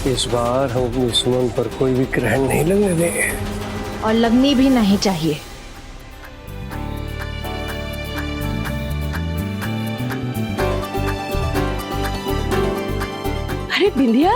इस बार हम अपनी सुमन पर कोई भी ग्रहण नहीं लगने देंगे। और लगनी भी नहीं चाहिए। अरे बिंदिया,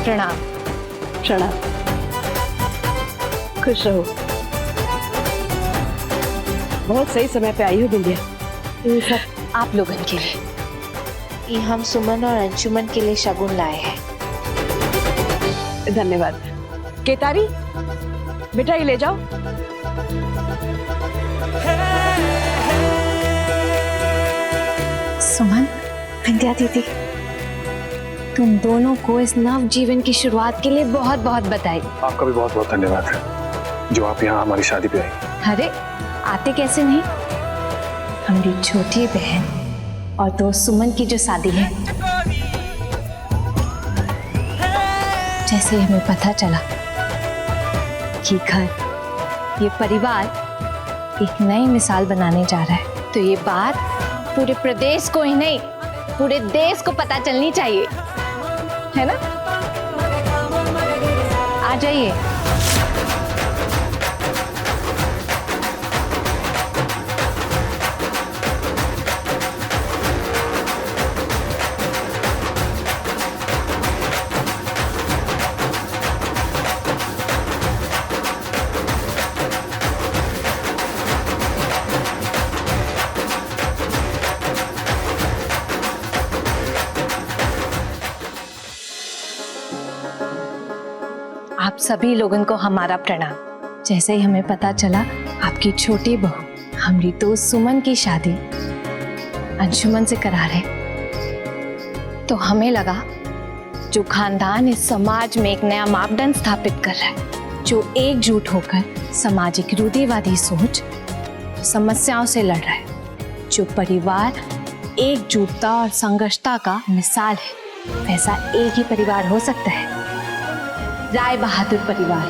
प्रणाम। प्रणाम। खुश रहो। बहुत सही समय पे आई हो बिंदिया। ये सब आप लोगन के लिए। ये हम सुमन और अंशुमन के लिए शगुन लाए हैं। धन्यवाद। केतारी, बेटा ये ले जाओ। सुमन, विंध्या दीदी, तुम दोनों को इस नव जीवन की शुरुआत के लिए बहुत बहुत बधाई। आपका भी बहुत बहुत धन्यवाद है जो आप यहाँ हमारी शादी पे आई। अरे आते कैसे नहीं, हमारी छोटी बहन और दोस्त सुमन की जो शादी है, जैसे ही हमें पता चला कि घर, ये परिवार एक नई मिसाल बनाने जा रहा है, तो ये बात पूरे प्रदेश को ही नहीं, पूरे देश को पता चलनी चाहिए, है ना? आ जाइए। आप सभी लोगों को हमारा प्रणाम। जैसे ही हमें पता चला आपकी छोटी बहू हमारी दोस्त सुमन की शादी अंशुमन से करा रहे, तो हमें लगा जो खानदान इस समाज में एक नया मापदंड स्थापित कर रहा है, जो एकजुट होकर सामाजिक रूढ़िवादी सोच, समस्याओं से लड़ रहा है, जो परिवार एकजुटता और संघर्षता का मिसाल है, वैसा एक ही परिवार हो सकता है, राय बहादुर परिवार।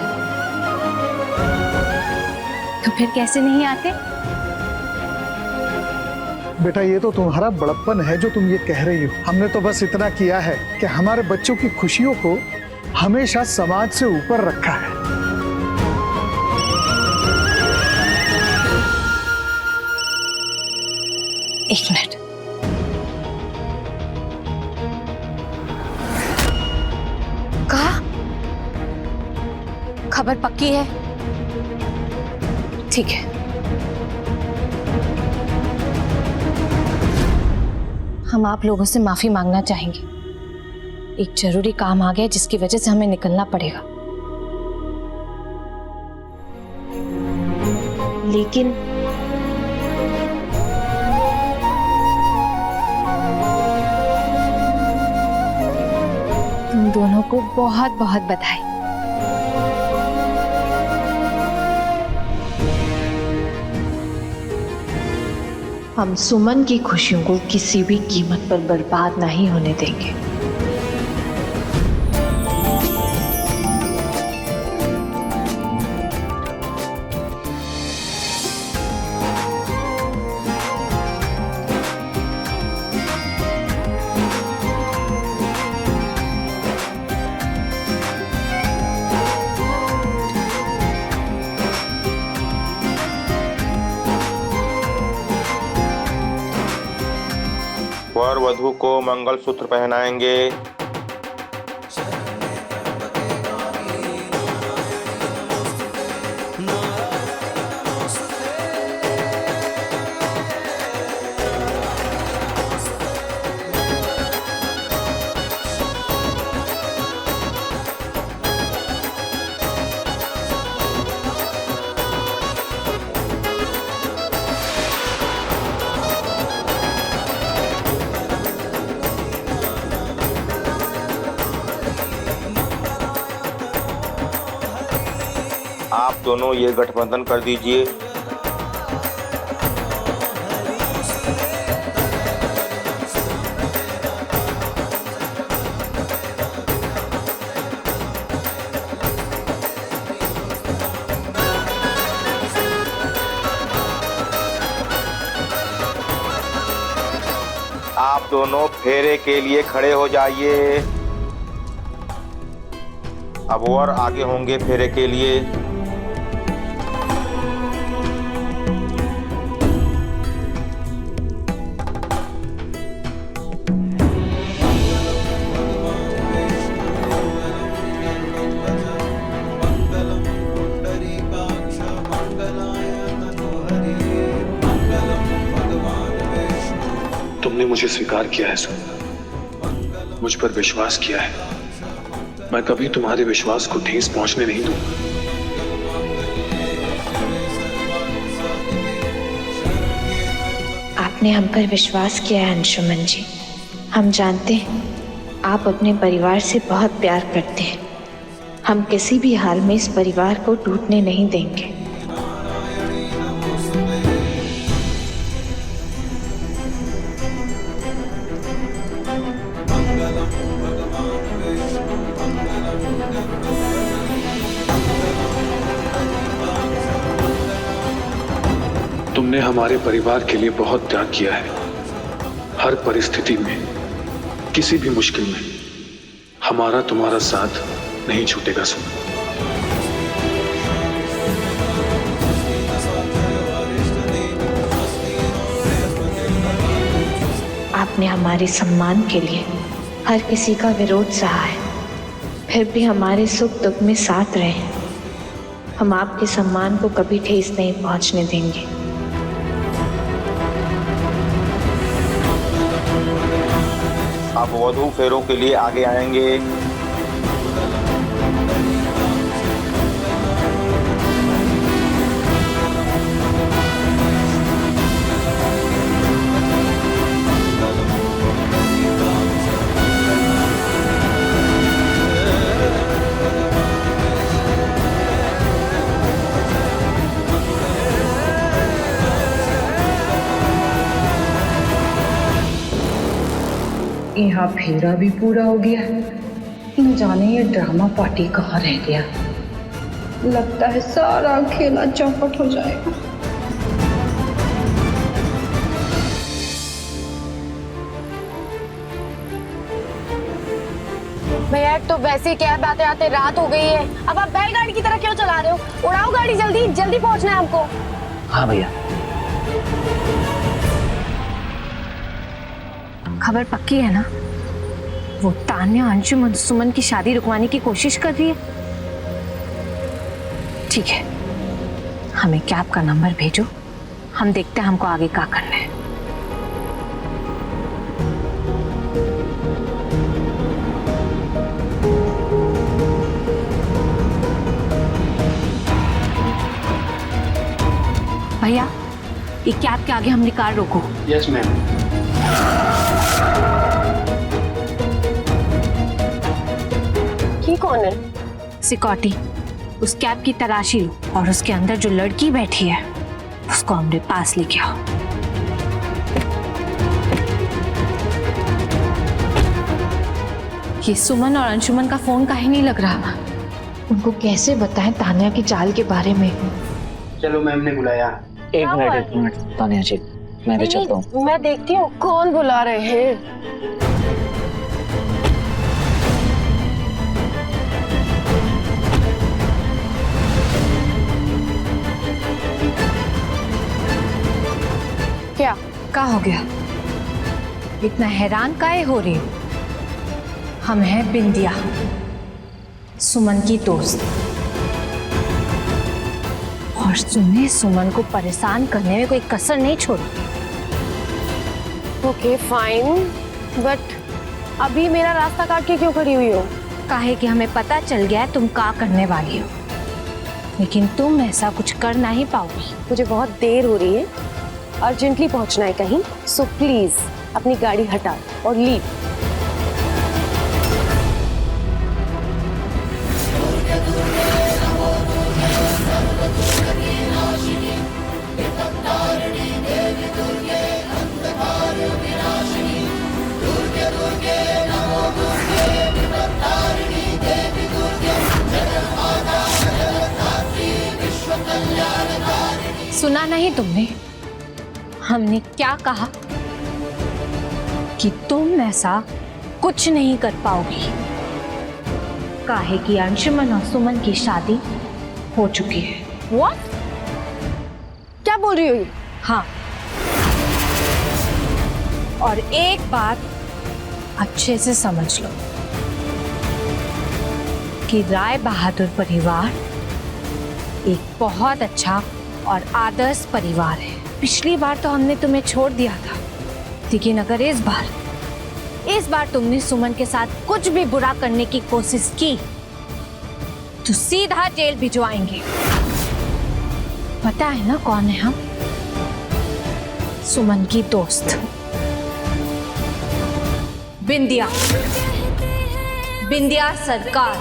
तो फिर कैसे नहीं आते? बेटा ये तो तुम्हारा बड़प्पन है जो तुम ये कह रही हो। हमने तो बस इतना किया है कि हमारे बच्चों की खुशियों को हमेशा समाज से ऊपर रखा है। एक मिनट, कहा खबर पक्की है? ठीक है, हम आप लोगों से माफी मांगना चाहेंगे। एक जरूरी काम आ गया जिसकी वजह से हमें निकलना पड़ेगा। लेकिन तुम दोनों को बहुत बहुत बधाई। हम सुमन की खुशियों को किसी भी कीमत पर बर्बाद नहीं होने देंगे। वर वधू को मंगलसूत्र पहनाएंगे। आप दोनों ये गठबंधन कर दीजिए। आप दोनों फेरे के लिए खड़े हो जाइए। अब और आगे होंगे फेरे के लिए। तुमने मुझे स्वीकार किया है सुमन, मुझ पर विश्वास किया है। मैं कभी तुम्हारे विश्वास को ठेस पहुंचने नहीं दूंगा। आपने हम पर विश्वास किया है अंशुमन जी। हम जानते हैं आप अपने परिवार से बहुत प्यार करते हैं। हम किसी भी हाल में इस परिवार को टूटने नहीं देंगे। तुमने हमारे परिवार के लिए बहुत त्याग किया है। हर परिस्थिति में, किसी भी मुश्किल में हमारा तुम्हारा साथ नहीं छूटेगा सुमन। आपने हमारे सम्मान के लिए हर किसी का विरोध सहा है, फिर भी हमारे सुख दुख में साथ रहे। हम आपके सम्मान को कभी ठेस नहीं पहुंचने देंगे। अब वधू फेरों के लिए आगे आएंगे। यहाँ फेरा भी पूरा हो गया। न जाने ये ड्रामा पार्टी कहाँ रह गया। लगता है सारा खेला चौपट हो जाएगा। भैया तो वैसे कैब आते आते रात हो गई है। अब आप बैलगाड़ी की तरह क्यों चला रहे हो? उड़ाओ गाड़ी, जल्दी जल्दी पहुंचना है हमको। हाँ भैया। खबर पक्की है ना? वो तान्या अंशुमन सुमन की शादी रुकवाने की कोशिश कर रही है। ठीक है, हमें कैब का नंबर भेजो, हम देखते हैं हमको आगे क्या करना है। भैया, ये कैब के आगे हमने कार रोको। Yes ma'am. ये कौन है? सिक्योरिटी। उस कैब की तलाशी लो और उसके अंदर जो लड़की बैठी है उसको हमारे पास लेके आओ। ये सुमन और अंशुमन का फोन काहे नहीं लग रहा? उनको कैसे बताएं तान्या की चाल के बारे में? चलो मैम ने बुलाया। एक मिनट तान्या जी, मैं भी चलता हूँ। मैं देखती हूँ कौन बुला रहे हैं। क्या हो गया? इतना हैरान काहे हो रही हो? हम हैं बिंदिया, सुमन की दोस्त, और तुमने सुमन को परेशान करने में कोई कसर नहीं छोड़ी। ओके फाइन, बट अभी मेरा रास्ता काट के क्यों खड़ी हुई हो? काहे कि हमें पता चल गया है तुम क्या करने वाली हो, लेकिन तुम ऐसा कुछ कर नहीं पाओगी। मुझे बहुत देर हो रही है, अर्जेंटली पहुंचना है कहीं, सो प्लीज अपनी गाड़ी हटाओ और लीव। सुना नहीं तुमने हमने क्या कहा? कि तुम ऐसा कुछ नहीं कर पाओगी। काहे कि अंशुमन और सुमन की शादी हो चुकी है। What? क्या बोल रही हो ये? हाँ, और एक बात अच्छे से समझ लो कि राय बहादुर परिवार एक बहुत अच्छा और आदर्श परिवार है। पिछली बार तो हमने तुम्हें छोड़ दिया था, लेकिन अगर इस बार तुमने सुमन के साथ कुछ भी बुरा करने की कोशिश की तो सीधा जेल भिजवाएंगे। पता है ना कौन है हम? सुमन की दोस्त बिंदिया सरकार।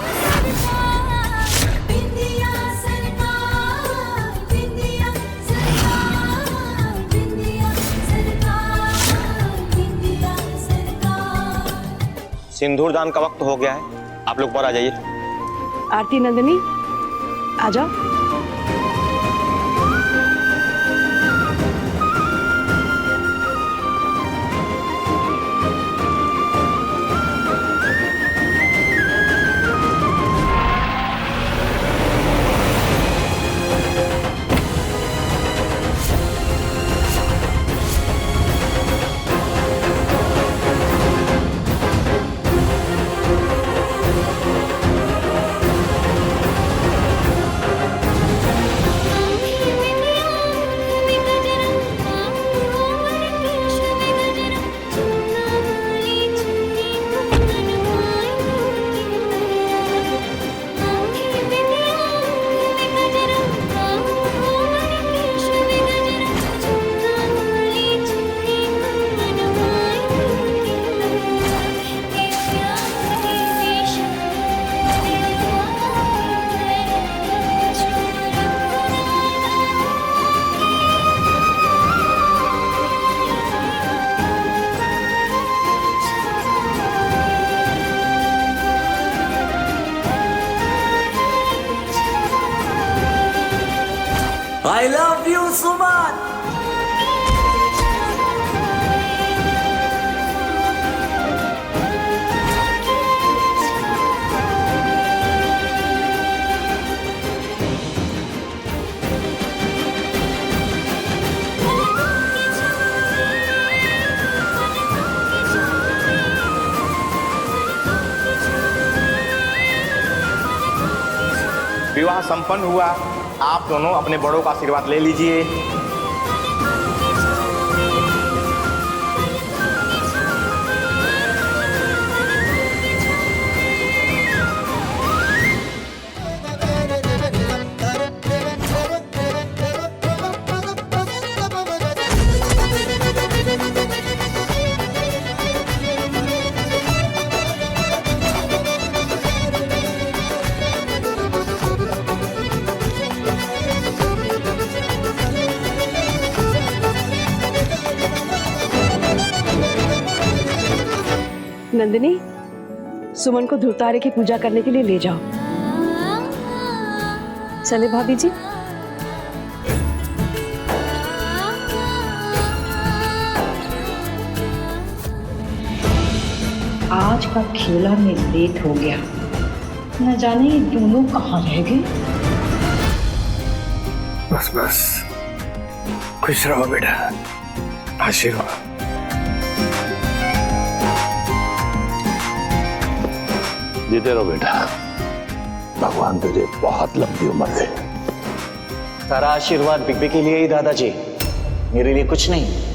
सिंदूर दान का वक्त हो गया है, आप लोग पर आ जाइए। आरती नंदिनी आ जाओ। I love you, Suman. विवाह संपन्न हुआ। आप दोनों अपने बड़ों का आशीर्वाद ले लीजिए। नंदिनी, सुमन को धुरतारे की पूजा करने के लिए ले जाओ। चले भाभी जी। आज का खेला निस्तेज हो गया। न जाने ये दोनों कहाँ रह गए। बस बस, खुश रहो बेटा, आशीर्वाद। जीते रहो बेटा, भगवान तुझे बहुत लंबी उम्र दे। सारा आशीर्वाद बिग्बी के लिए ही दादाजी, मेरे लिए कुछ नहीं।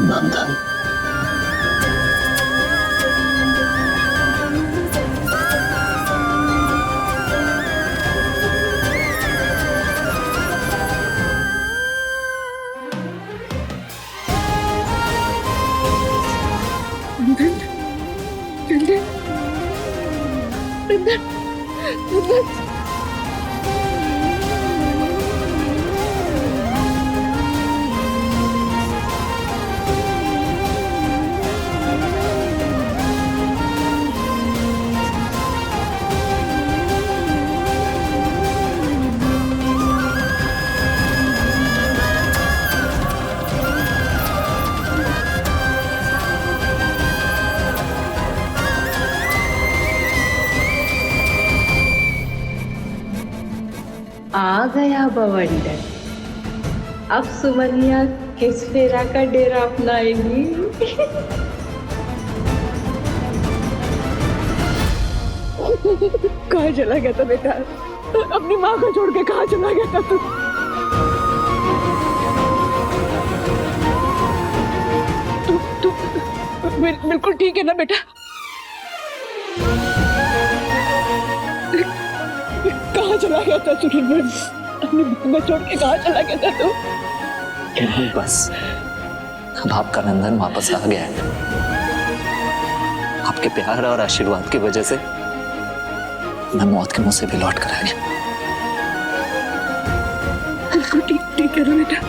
नंदन, आ गया बवंडर। अब सुमनिया किस फेरा का डेरा अपनाएगी? कहाँ चला गया था बेटा? अपनी माँ को छोड़ के कहाँ चला गया था तू? तू बिल्कुल ठीक है ना बेटा? कहाँ चला गया था तू? अपनी माँ छोड़ के कहाँ चला गया था तू? बस अब आपका नंदन वापस आ गया है। आपके प्यार और आशीर्वाद की वजह से मैं मौत के मुंह से भी लौट कर आ गया। बिल्कुल ठीक है ना बेटा?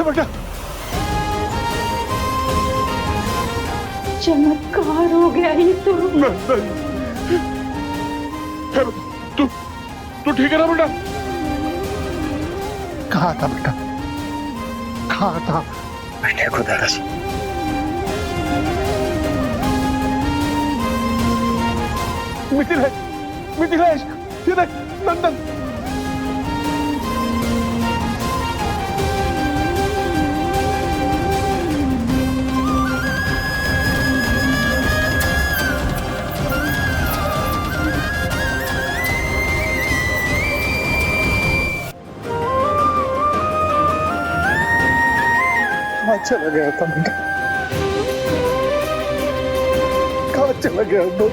बेटा चमत्कार हो गया ये तो। तू ठीक है ना बेटा? कहाँ था बेटा? कहाँ था? बेटे को दादाजी, मिथिलेश ये देख नंदन। कहाँ चला गया था बेटा? कहाँ चला गया तो?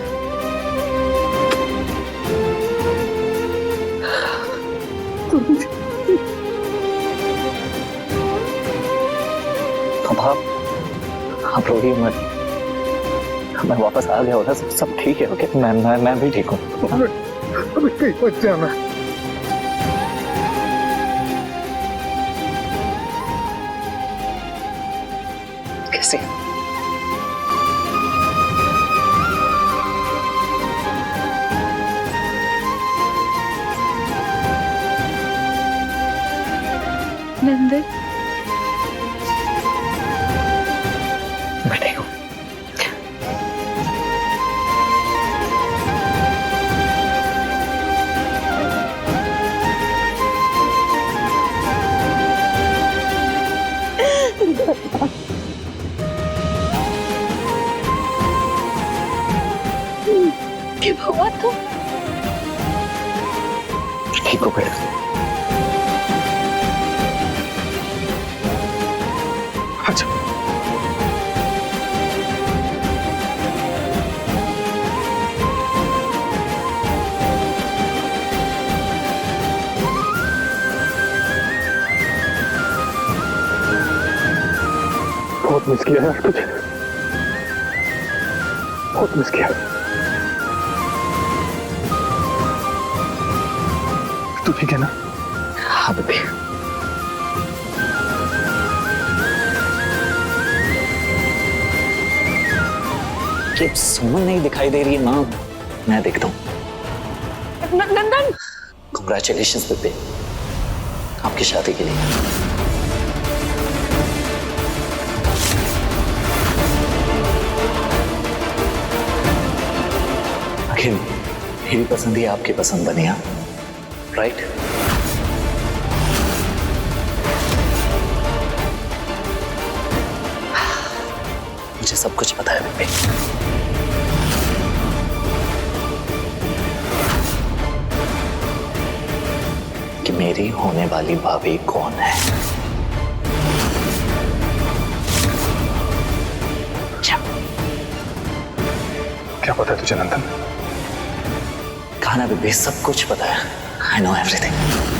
अब आप रोइए मत। मैं वापस आ गया होगा, सब ठीक है। ओके, मैं भी ठीक हूँ। अभी कहीं मत जाना। कैसे? नंदन, मैं ठीक हूँ। क्या हुआ तो? ठीक हो बेटा। अच्छा बहुत मिस किया यार तुझे, बहुत मिस किया। तू ठीक है ना? हाँ बेबी। कि सुमन नहीं दिखाई दे रही है माँ, मैं देखता हूँ। नंदन, कंग्रेचुलेशंस बेबी, आपकी शादी के लिए। आखिर मेरी पसंद ही आपकी पसंद बनी, हाँ? राइट? मेरी होने वाली भाभी कौन है। क्या पता है तुझे नंदन? खाना भी सब कुछ पता है। I know everything.